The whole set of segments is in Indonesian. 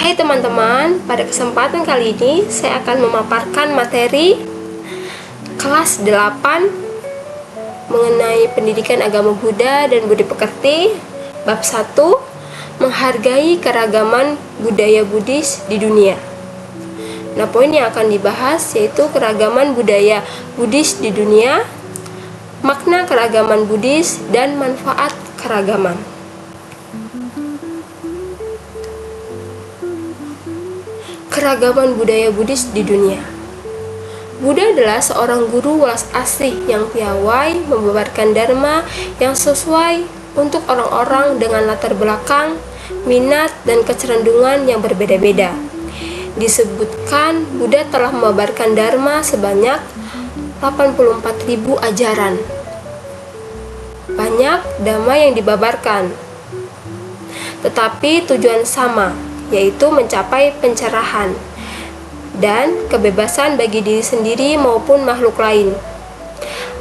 Hai teman-teman, pada kesempatan kali ini saya akan memaparkan materi kelas 8 mengenai pendidikan agama Buddha dan budi pekerti, bab 1, menghargai keragaman budaya Buddhis di dunia. Nah, poin yang akan dibahas yaitu keragaman budaya Buddhis di dunia, makna keragaman Buddhis, dan manfaat keragaman. Keragaman budaya Buddhis di dunia. Buddha adalah seorang guru welas asih yang piawai membabarkan dharma yang sesuai untuk orang-orang dengan latar belakang, minat, dan kecerdasan yang berbeda-beda. Disebutkan Buddha telah membabarkan dharma sebanyak 84.000 ajaran. Banyak dhamma yang dibabarkan, tetapi tujuan sama, yaitu mencapai pencerahan dan kebebasan bagi diri sendiri maupun makhluk lain.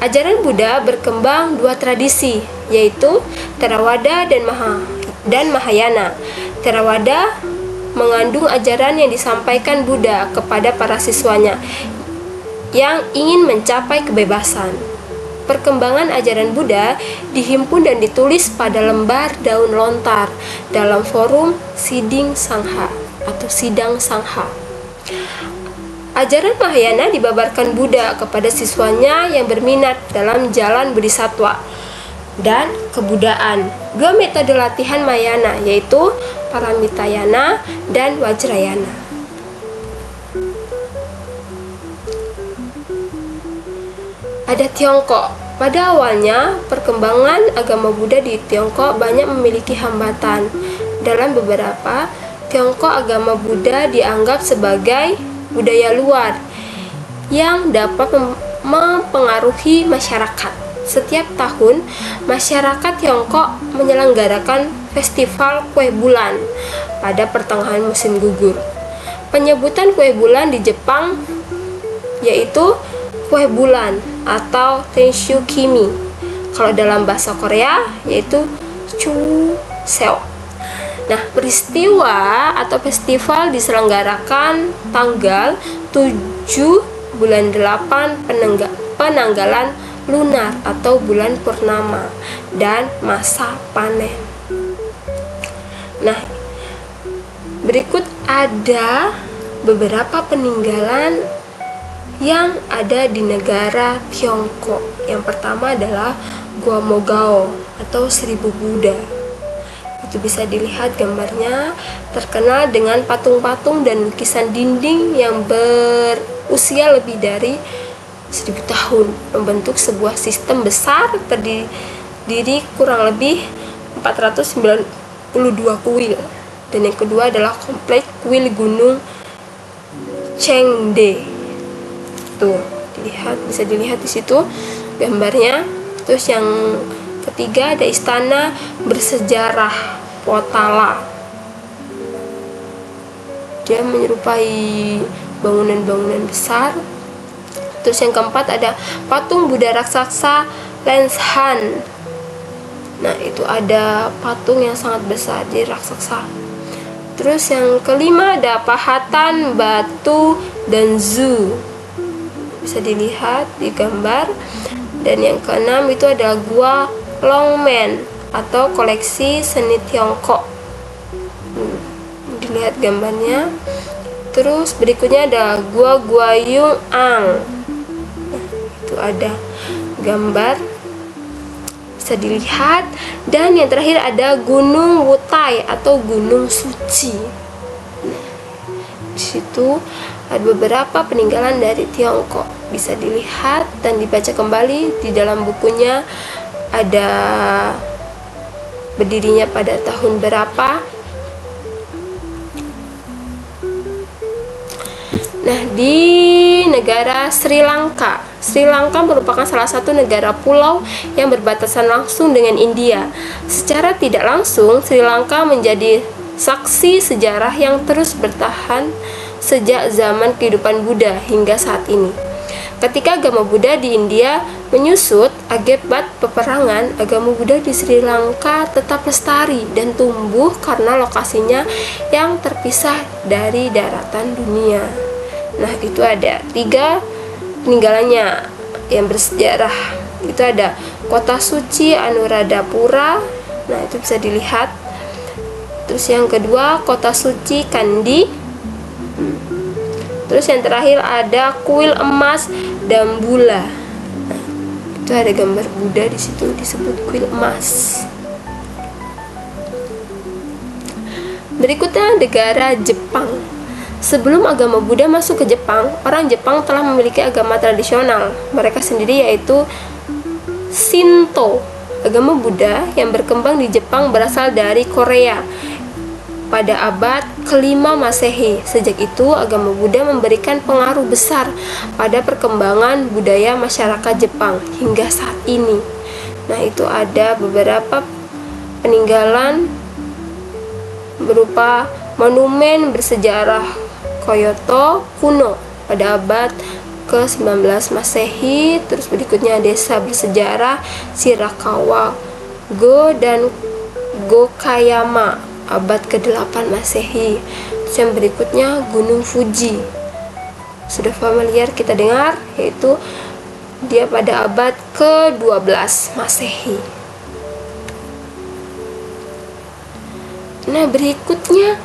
Ajaran Buddha berkembang dua tradisi, yaitu Theravada dan Mahayana. Theravada mengandung ajaran yang disampaikan Buddha kepada para siswanya yang ingin mencapai kebebasan. Perkembangan ajaran Buddha dihimpun dan ditulis pada lembar daun lontar dalam forum Siding Sangha atau Sidang Sangha. Ajaran Mahayana dibabarkan Buddha kepada siswanya yang berminat dalam jalan bodhisattva dan kebudaan. Dua metode latihan Mahayana yaitu Paramitayana dan Vajrayana. Ada Tiongkok. Pada awalnya, perkembangan agama Buddha di Tiongkok banyak memiliki hambatan. Dalam beberapa Tiongkok, agama Buddha dianggap sebagai budaya luar yang dapat mempengaruhi masyarakat. Setiap tahun, masyarakat Tiongkok menyelenggarakan festival kue bulan pada pertengahan musim gugur. Penyebutan kue bulan di Jepang yaitu kue bulan atau Tenshukimi. Kalau dalam bahasa Korea yaitu Chuseok. Nah, peristiwa atau festival diselenggarakan tanggal 7 bulan 8 penanggalan lunar atau bulan purnama dan masa panen. Nah, berikut ada beberapa peninggalan yang ada di negara Tiongkok. Yang pertama adalah Gua Mogao atau 1000 Buddha. Itu bisa dilihat gambarnya, terkenal dengan patung-patung dan lukisan dinding yang berusia lebih dari 1000 tahun, membentuk sebuah sistem besar terdiri kurang lebih 492 kuil. Dan yang kedua adalah kompleks kuil Gunung Chengde. Tuh, bisa dilihat di situ gambarnya. Terus yang ketiga ada istana bersejarah Potala. Dia menyerupai bangunan-bangunan besar. Terus yang keempat ada patung Buddha raksasa Lenshan. Nah, itu ada patung yang sangat besar, jadi raksasa. Terus yang kelima ada pahatan batu Danzu. Bisa dilihat di gambar. Dan yang keenam itu ada Gua Longmen atau koleksi seni Tiongkok. Dilihat gambarnya. Terus berikutnya ada Gua Guayung Ang. Itu ada gambar, bisa dilihat. Dan yang terakhir ada Gunung Wutai atau Gunung Suci. Di situ ada beberapa peninggalan dari Tiongkok, bisa dilihat dan dibaca kembali. Di dalam bukunya ada berdirinya pada tahun berapa. Nah, di negara Sri Lanka. Sri Lanka merupakan salah satu negara pulau yang berbatasan langsung dengan India. Secara tidak langsung, Sri Lanka menjadi saksi sejarah yang terus bertahan sejak zaman kehidupan Buddha hingga saat ini. ketika agama Buddha di India menyusut akibat peperangan, agama Buddha di Sri Lanka tetap lestari dan tumbuh karena lokasinya yang terpisah dari daratan dunia. Nah, itu ada 3 peninggalannya yang bersejarah. Itu ada Kota Suci Anuradhapura. Nah, itu bisa dilihat. Terus yang kedua Kota Suci Kandy. Terus yang terakhir ada kuil emas Dambulla. Nah, itu ada gambar Buddha di situ disebut kuil emas. Berikutnya negara Jepang. Sebelum agama Buddha masuk ke Jepang, orang Jepang telah memiliki agama tradisional mereka sendiri, yaitu Shinto. Agama Buddha yang berkembang di Jepang berasal dari Korea pada abad ke-5 Masehi. Sejak itu, agama Buddha memberikan pengaruh besar pada perkembangan budaya masyarakat Jepang hingga saat ini. Nah, itu ada beberapa peninggalan berupa monumen bersejarah Kyoto kuno pada abad ke-19 Masehi. Terus berikutnya desa bersejarah Shirakawa Go dan Gokayama abad ke-8 Masehi. Terus yang berikutnya Gunung Fuji. Sudah familiar kita dengar, yaitu dia pada abad ke-12 Masehi. Nah, berikutnya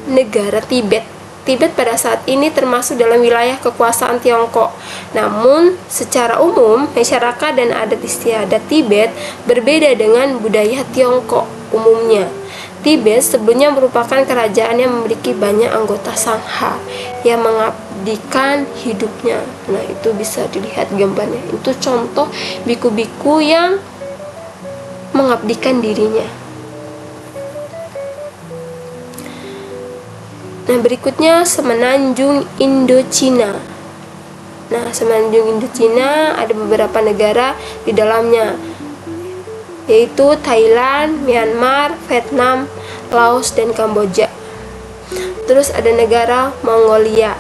negara Tibet. Tibet pada saat ini termasuk dalam wilayah kekuasaan Tiongkok. Namun, secara umum, masyarakat dan adat istiadat Tibet berbeda dengan budaya Tiongkok umumnya. Tibet sebelumnya merupakan kerajaan yang memiliki banyak anggota sangha yang mengabdikan hidupnya. Nah, itu bisa dilihat gambarnya. Itu contoh biku-biku yang mengabdikan dirinya. Nah, berikutnya Semenanjung Indochina. Nah, Semenanjung Indochina ada beberapa negara di dalamnya, yaitu Thailand, Myanmar, Vietnam, Laos, dan Kamboja. Terus ada negara Mongolia.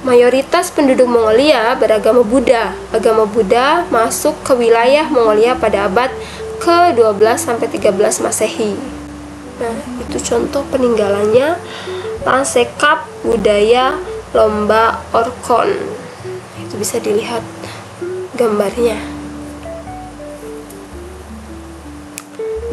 Mayoritas penduduk Mongolia beragama Buddha. Agama Buddha masuk ke wilayah Mongolia pada abad ke-12 sampai 13 Masehi. Nah, itu contoh peninggalannya. Lansekap budaya lomba Orkhon. Itu bisa dilihat gambarnya.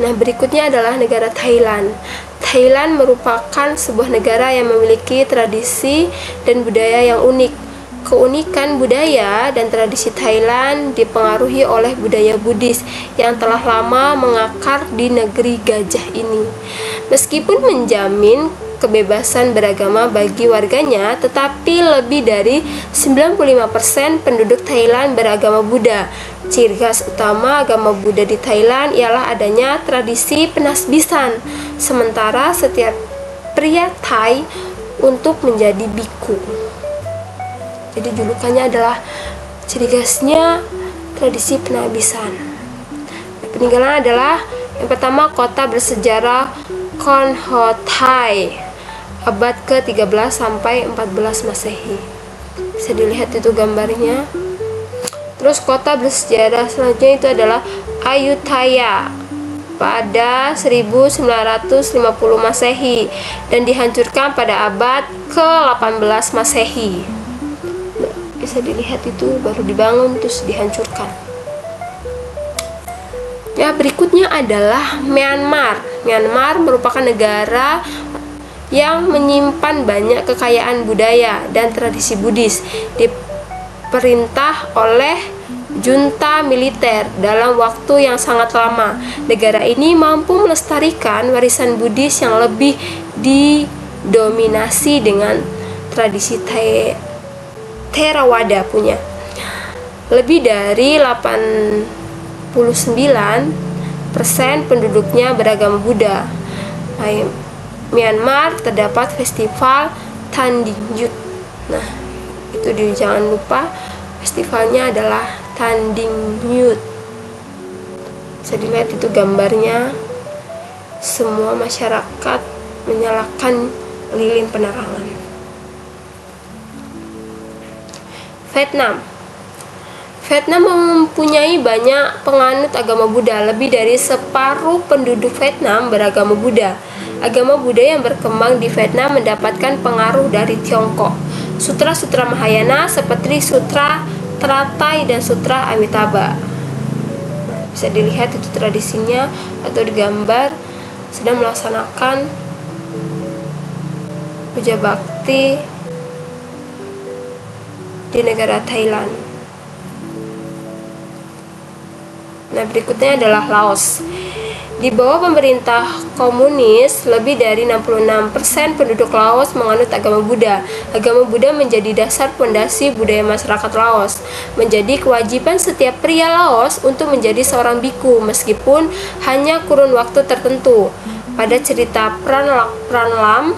Nah, berikutnya adalah negara Thailand. Thailand merupakan sebuah negara yang memiliki tradisi dan budaya yang unik. Keunikan budaya dan tradisi Thailand dipengaruhi oleh budaya Buddhis yang telah lama mengakar di negeri gajah ini. Meskipun menjamin kebebasan beragama bagi warganya, tetapi lebih dari 95% penduduk Thailand beragama Buddha. Ciri khas utama agama Buddha di Thailand ialah adanya tradisi penasbisan, sementara setiap pria Thai untuk menjadi biku. Jadi julukannya adalah ciri khasnya tradisi penasbisan. Peninggalan adalah yang pertama kota bersejarah Konhothai abad ke-13 sampai 14 Masehi. Bisa dilihat itu gambarnya. Terus kota bersejarah selanjutnya itu adalah Ayutthaya pada 1950 Masehi dan dihancurkan pada abad ke-18 Masehi. Nah, bisa dilihat itu baru dibangun terus dihancurkan. Ya, berikutnya adalah Myanmar. Myanmar merupakan negara yang menyimpan banyak kekayaan budaya dan tradisi Buddhis, diperintah oleh junta militer dalam waktu yang sangat lama. Negara ini mampu melestarikan warisan Buddhis yang lebih didominasi dengan tradisi Theravada punya. Lebih dari 89% penduduknya beragama Buddha. Myanmar terdapat festival Thanding. Nah, itu jangan lupa festivalnya adalah Thanding. Bisa dilihat itu gambarnya. Semua masyarakat menyalakan lilin penerangan. Vietnam. Vietnam mempunyai banyak penganut agama Buddha. Lebih dari separuh penduduk Vietnam beragama Buddha. Agama Buddha yang berkembang di Vietnam mendapatkan pengaruh dari Tiongkok. Sutra-sutra Mahayana seperti Sutra Teratai dan Sutra Amitabha. Bisa dilihat itu tradisinya atau digambar sedang melaksanakan puja bakti di negara Thailand. Nah, berikutnya adalah Laos. Di bawah pemerintah komunis, lebih dari 66% penduduk Laos menganut agama Buddha. Agama Buddha menjadi dasar fondasi budaya masyarakat Laos. Menjadi kewajiban setiap pria Laos untuk menjadi seorang biku, meskipun hanya kurun waktu tertentu. Pada cerita Pranlam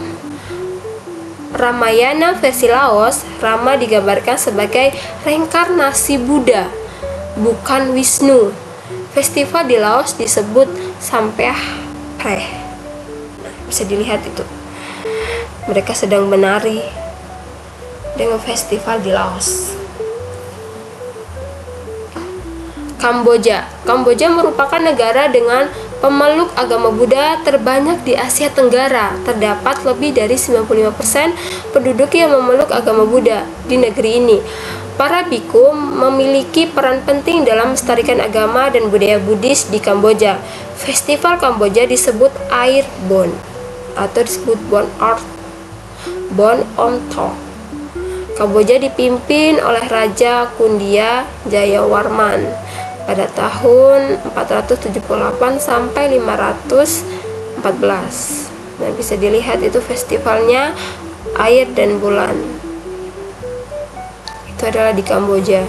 Ramayana versi Laos, Rama digambarkan sebagai reinkarnasi Buddha, bukan Wisnu. Festival di Laos disebut Sampeh Preh. Bisa dilihat itu. Mereka sedang menari dengan festival di Laos. Kamboja. Kamboja merupakan negara dengan pemeluk agama Buddha terbanyak di Asia Tenggara. Terdapat lebih dari 95% penduduk yang memeluk agama Buddha di negeri ini. Para biku memiliki peran penting dalam melestarikan agama dan budaya Buddhis di Kamboja. Festival Kamboja disebut Air Bon atau disebut Bon On Tho. Kamboja dipimpin oleh Raja Kundia Jayawarman pada tahun 478 sampai 514. Nah, bisa dilihat itu festivalnya Air dan Bulan. Itu adalah di Kamboja.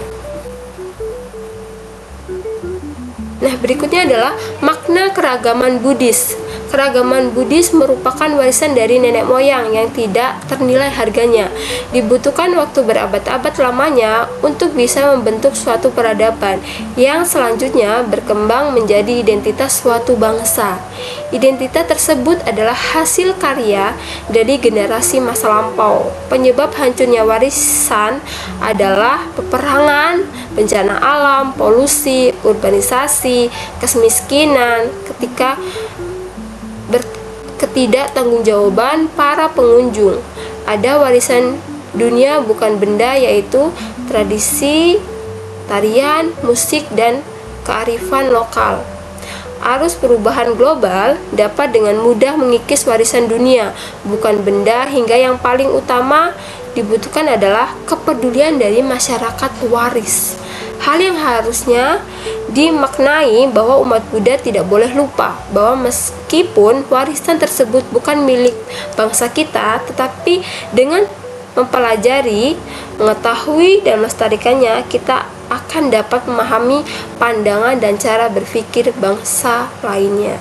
Nah, berikutnya adalah makna keragaman Buddhis. Keragaman Buddhis merupakan warisan dari nenek moyang yang tidak ternilai harganya. Dibutuhkan waktu berabad-abad lamanya untuk bisa membentuk suatu peradaban yang selanjutnya berkembang menjadi identitas suatu bangsa. Identitas tersebut adalah hasil karya dari generasi masa lampau. Penyebab hancurnya warisan adalah peperangan, bencana alam, polusi, urbanisasi, kemiskinan, ketidaktanggungjawaban para pengunjung. Ada warisan dunia bukan benda, yaitu tradisi, tarian, musik, dan kearifan lokal. Arus perubahan global dapat dengan mudah mengikis warisan dunia, bukan benda, hingga yang paling utama dibutuhkan adalah kepedulian dari masyarakat waris. Hal yang harusnya dimaknai bahwa umat Buddha tidak boleh lupa bahwa meskipun warisan tersebut bukan milik bangsa kita, tetapi dengan mempelajari, mengetahui, dan melestarikannya, kita akan dapat memahami pandangan dan cara berpikir bangsa lainnya.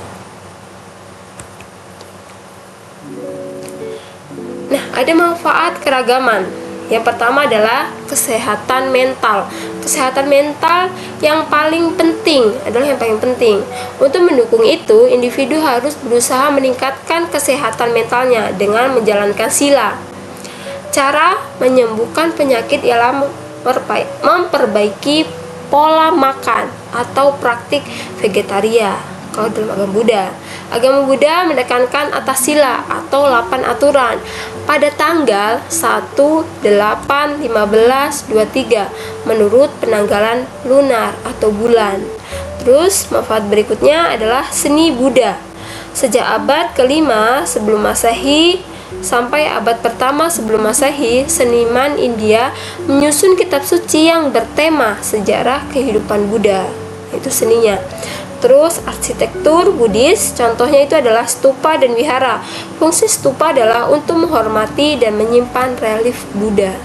Nah, ada manfaat keragaman. Yang pertama adalah kesehatan mental. Kesehatan mental yang paling penting adalah yang paling penting. Untuk mendukung itu, individu harus berusaha meningkatkan kesehatan mentalnya dengan menjalankan sila. Cara menyembuhkan penyakit ialah memperbaiki pola makan atau praktik vegetaria. Kalau dalam agama Buddha menekankan atas sila atau 8 aturan pada tanggal 1, 8, 15, 23 menurut penanggalan lunar atau bulan. Terus manfaat berikutnya adalah seni Buddha. Sejak abad ke-5 sebelum Masehi sampai abad pertama sebelum Masehi, seniman India menyusun kitab suci yang bertema sejarah kehidupan Buddha. Itu seninya. Terus arsitektur Buddhis, contohnya itu adalah stupa dan wihara. Fungsi stupa adalah untuk menghormati dan menyimpan relief Buddha.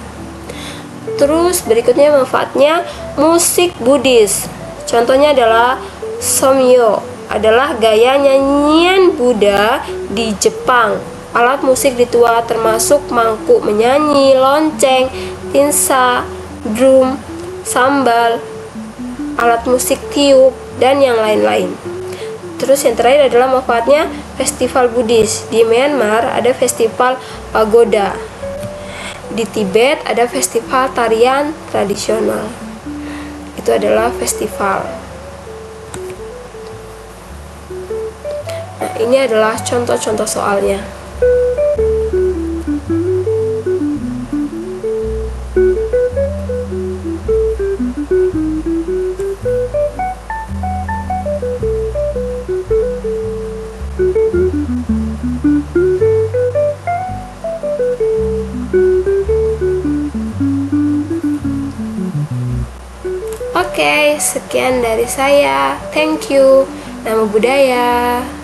Terus berikutnya manfaatnya musik Buddhis. Contohnya adalah Somyo, adalah gaya nyanyian Buddha di Jepang. Alat musik ritual termasuk mangkuk menyanyi, lonceng, tinsa, drum, sambal, alat musik tiup, dan yang lain-lain. Terus yang terakhir adalah manfaatnya festival Buddhis. Di Myanmar ada festival pagoda. Di Tibet ada festival tarian tradisional. Itu adalah festival. Nah, ini adalah contoh-contoh soalnya. Oke, sekian dari saya. Thank you. Namo Buddhaya.